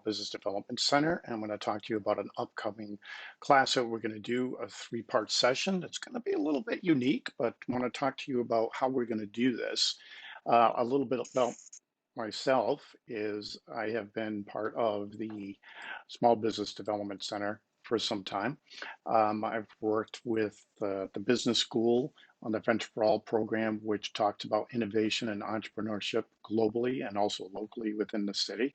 Business Development Center, and I'm going to talk to you about an upcoming class that we're going to do, a three-part session. It's going to be a little bit unique, but I want to talk to you about how we're going to do this. A little bit about myself is I have been part of the Small Business Development Center for some time. I've worked with the business school on the Venture for All program, which talks about innovation and entrepreneurship globally and also locally within the city.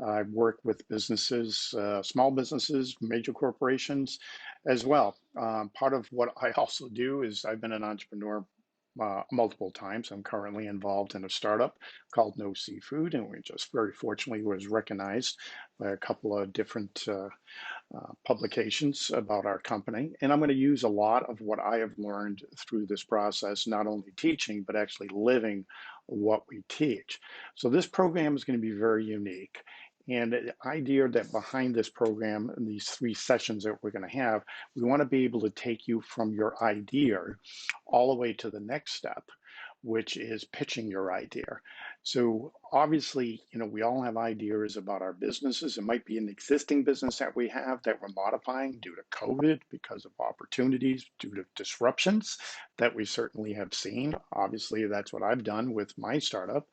I've worked with businesses, small businesses, major corporations as well. Part of what I also do is I've been an entrepreneur multiple times. I'm currently involved in a startup called No Seafood, and we just very fortunately was recognized by a couple of different publications about our company. And I'm going to use a lot of what I have learned through this process, not only teaching, but actually living what we teach. So this program is going to be very unique. And the idea that behind this program and these three sessions that we're going to have, we want to be able to take you from your idea all the way to the next step, which is pitching your idea. So obviously, we all have ideas about our businesses. It might be an existing business that we have that we're modifying due to COVID, because of opportunities, due to disruptions that we certainly have seen. Obviously, that's what I've done with my startup.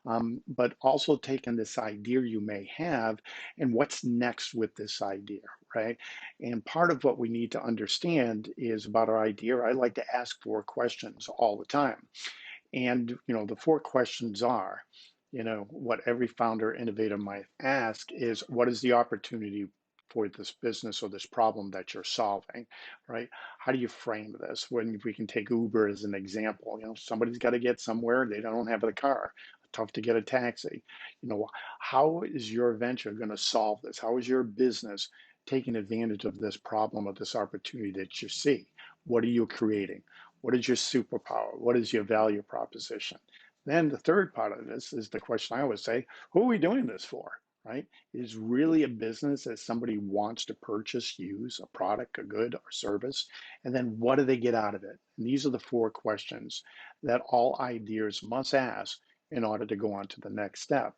But also taking this idea you may have and what's next with this idea, right? And part of what we need to understand is about our idea. I like to ask 4 questions all the time. And, the 4 questions are, what every founder innovator might ask is, what is the opportunity for this business or this problem that you're solving, right? How do you frame this? When we can take Uber as an example, somebody's got to get somewhere, they don't have a car, tough to get a taxi. How is your venture going to solve this? How is your business taking advantage of this problem or this opportunity that you see? What are you creating? What is your superpower? What is your value proposition? Then the third part of this is the question I always say, who are we doing this for, right? Is really a business that somebody wants to purchase, use a product, a good or service? And then what do they get out of it? And these are the 4 questions that all ideas must ask in order to go on to the next step.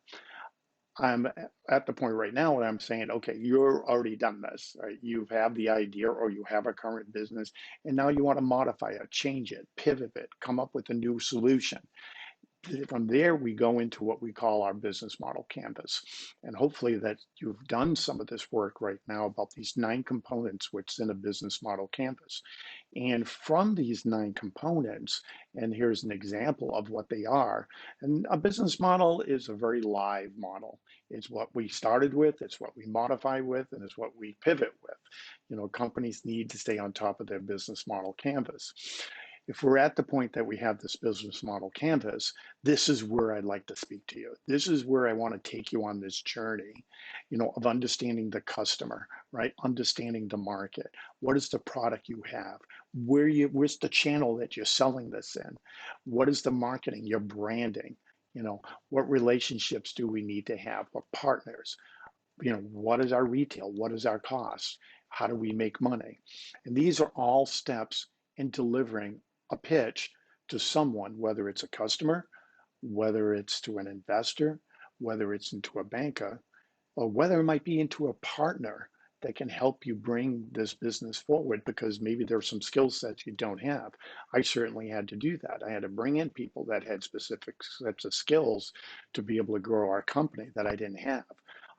I'm at the point right now where I'm saying, okay, you're already done this, right? You have the idea or you have a current business, and now you want to modify it, change it, pivot it, come up with a new solution. From there, we go into what we call our business model canvas. And hopefully that you've done some of this work right now about these 9 components, which is in a business model canvas. And from these 9 components, and here's an example of what they are, and a business model is a very live model. It's what we started with, it's what we modify with, and it's what we pivot with. Companies need to stay on top of their business model canvas. If we're at the point that we have this business model canvas, this is where I'd like to speak to you. This is where I want to take you on this journey, of understanding the customer, right? Understanding the market. What is the product you have? Where's the channel that you're selling this in? What is the marketing, your branding? What relationships do we need to have? What partners? What is our retail? What is our cost? How do we make money? And these are all steps in delivering a pitch to someone, whether it's a customer, whether it's to an investor, whether it's into a banker, or whether it might be into a partner that can help you bring this business forward because maybe there's some skill sets you don't have. I certainly had to do that. I had to bring in people that had specific sets of skills to be able to grow our company that I didn't have.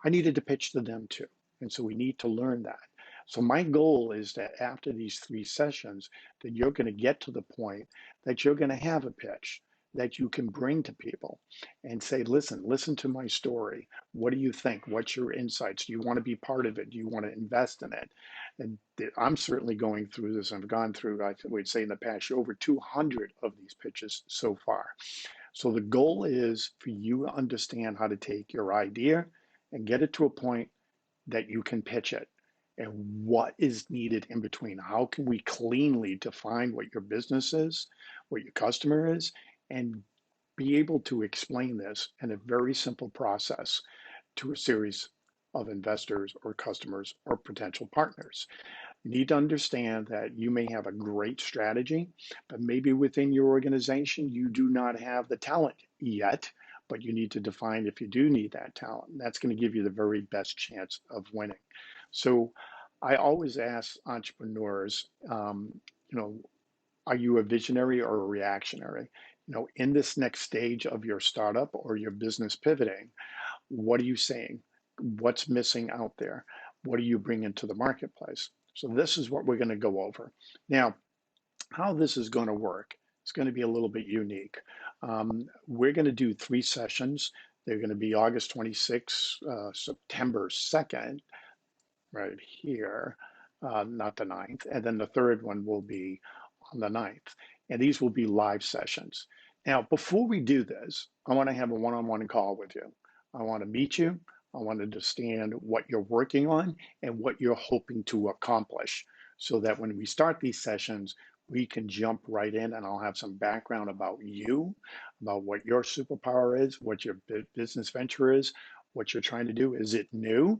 I needed to pitch to them too. And so we need to learn that. So my goal is that after these 3 sessions, that you're going to get to the point that you're going to have a pitch that you can bring to people and say, listen to my story. What do you think? What's your insights? Do you want to be part of it? Do you want to invest in it? And I'm certainly going through this. I've gone through, I would say in the past, over 200 of these pitches so far. So the goal is for you to understand how to take your idea and get it to a point that you can pitch it. And what is needed in between? How can we cleanly define what your business is, what your customer is, and be able to explain this in a very simple process to a series of investors or customers or potential partners? You need to understand that you may have a great strategy, but maybe within your organization, you do not have the talent yet, but you need to define if you do need that talent. And that's going to give you the very best chance of winning. So I always ask entrepreneurs, you know, are you a visionary or a reactionary? You know, in this next stage of your startup or your business pivoting, what are you saying? What's missing out there? What are you bringing to the marketplace? So this is what we're going to go over. Now, how this is going to work, it's going to be a little bit unique. We're going to do 3 sessions. They're going to be August 26th, September 2nd, right here, not the 9th. And then the third one will be on the 9th. And these will be live sessions. Now, before we do this, I want to have a one-on-one call with you. I want to meet you. I want to understand what you're working on and what you're hoping to accomplish so that when we start these sessions, we can jump right in and I'll have some background about you, about what your superpower is, what your business venture is, what you're trying to do. Is it new?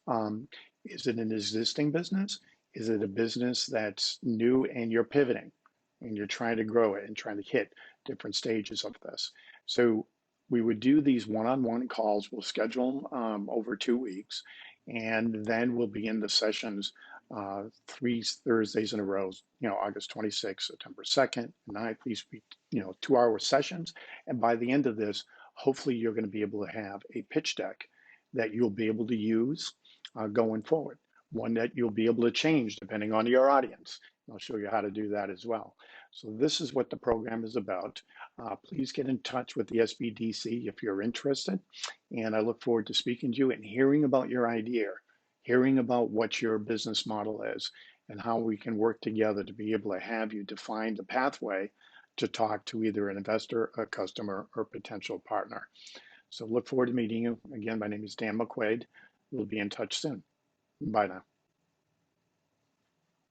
Um, is it an existing business? Is it a business that's new and you're pivoting and you're trying to grow it and trying to hit different stages of this? So we would do these one-on-one calls. We'll schedule them over 2 weeks, and then we'll begin the sessions 3 Thursdays in a row. You know, August 26th, September 2nd, 9th. These be 2-hour sessions, and by the end of this, hopefully you're going to be able to have a pitch deck that you'll be able to use going forward, one that you'll be able to change depending on your audience. I'll show you how to do that as well. So this is what the program is about. Please get in touch with the SBDC if you're interested. And I look forward to speaking to you and hearing about your idea, hearing about what your business model is and how we can work together to be able to have you define the pathway to talk to either an investor, a customer, or potential partner. So look forward to meeting you. Again, my name is Dan McQuaid. We'll be in touch soon. Bye now.